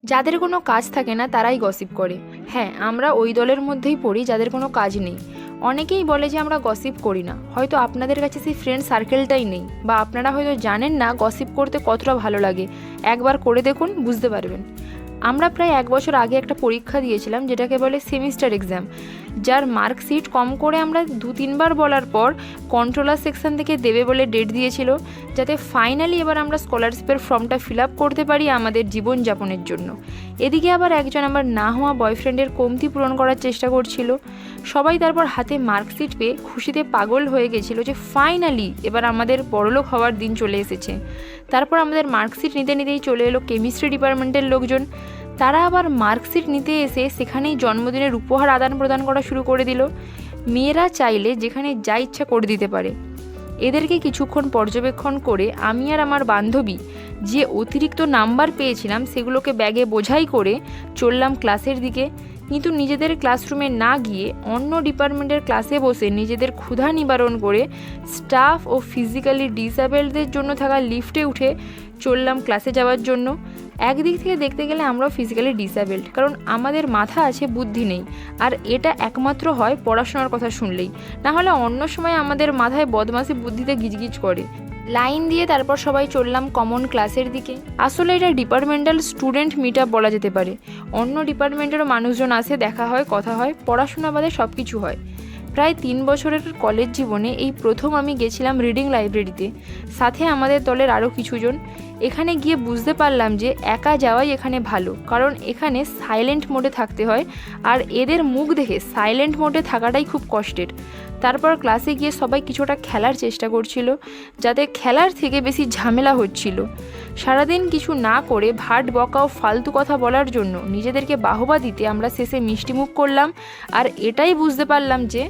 যাদের কোনো কাজ থাকে না তারাই গসিপ করে। হ্যাঁ, আমরা ওই দলের মধ্যেই পড়ি যাদের কোনো কাজ নেই। অনেকেই বলে যে আমরা গসিপ করি না, হয়তো আপনাদের কাছে সেই ফ্রেন্ড সার্কেলটাই নেই, বা আপনারা হয়তো জানেন না গসিপ করতে কতটা ভালো লাগে। একবার করে দেখুন, বুঝতে পারবেন। আমরা প্রায় 1 বছর আগে একটা পরীক্ষা দিয়েছিলাম যেটাকে বলে সেমিস্টার এক্সাম, যার মার্কশিট কম করে আমরা 2-3 বার বলার পর কন্ট্রোলার সেকশন থেকে দেবে বলে ডেট দিয়েছিল, যাতে ফাইনালি এবার আমরা স্কলারশিপের ফর্মটা ফিল আপ করতে পারি আমাদের জীবনযাপনের জন্য। এদিকে আবার একজন আমার না হওয়া বয়ফ্রেন্ডের কমতি পূরণ করার চেষ্টা করছিল। সবাই তারপর হাতে মার্কশিট পেয়ে খুশিতে পাগল হয়ে গেছিলো যে ফাইনালি এবার আমাদের বড়লোক হওয়ার দিন চলে এসেছে। তারপর আমাদের মার্কশিট নিতে নিতেই চলে এলো কেমিস্ট্রি ডিপার্টমেন্টের লোকজন। তারা আবার মার্কশিট নিতে এসে সেখানেই জন্মদিনের উপহার আদান প্রদান করা শুরু করে দিল। মেয়েরা চাইলে যেখানে যা ইচ্ছা করে দিতে পারে। এদেরকে কিছুক্ষণ পর্যবেক্ষণ করে আমি আর আমার বান্ধবী যে অতিরিক্ত নাম্বার পেয়েছিলাম সেগুলোকে ব্যাগে বোঝাই করে চললাম ক্লাসের দিকে। কিন্তু নিজেদের ক্লাসরুমে না গিয়ে অন্য ডিপার্টমেন্টের ক্লাসে বসে নিজেদের ক্ষুধা নিবারণ করে স্টাফ ও ফিজিক্যালি ডিসেবলদের জন্য থাকা লিফটে উঠে চললাম ক্লাসে যাওয়ার জন্য। একদিক থেকে দেখতে গেলে আমরাও ফিজিক্যালি ডিসেবলড, কারণ আমাদের মাথা আছে, বুদ্ধি নেই। আর এটা একমাত্র হয় পড়াশোনার কথা শুনলেই, না হলে অন্য সময় আমাদের মাথায় বদমাশি বুদ্ধিতে গিজগিজ করে। লাইন দিয়ে তারপর সবাই চললাম কমন ক্লাসের দিকে। আসলে এটা ডিপার্টমেন্টাল স্টুডেন্ট মিট আপ বলা যেতে পারে। অন্য ডিপার্টমেন্টেরও মানুষজন আসে, দেখা হয়, কথা হয়, পড়াশোনা বাদে সব কিছু হয়। প্রায় 3 বছরের কলেজ জীবনে এই প্রথম আমি গেছিলাম রিডিং লাইব্রেরিতে, সাথে আমাদের দলের আরও কিছুজন। এখানে গিয়ে বুঝতে পারলাম যে একা যাওয়াই এখানে ভালো, কারণ এখানে সাইলেন্ট মোডে থাকতে হয়, আর এদের মুখ দেখে সাইলেন্ট মোডে থাকাটাই খুব কষ্টের। তারপর ক্লাসে গিয়ে সবাই কিছুটা খেলার চেষ্টা করছিল, যাতে খেলার থেকে বেশি ঝামেলা হচ্ছিল। সারাদিন কিছু না করে ভাট বকা ও ফালতু কথা বলার জন্য নিজেদেরকে বাহবা দিতে আমরা শেষে মিষ্টিমুখ করলাম। আর এটাই বুঝতে পারলাম যে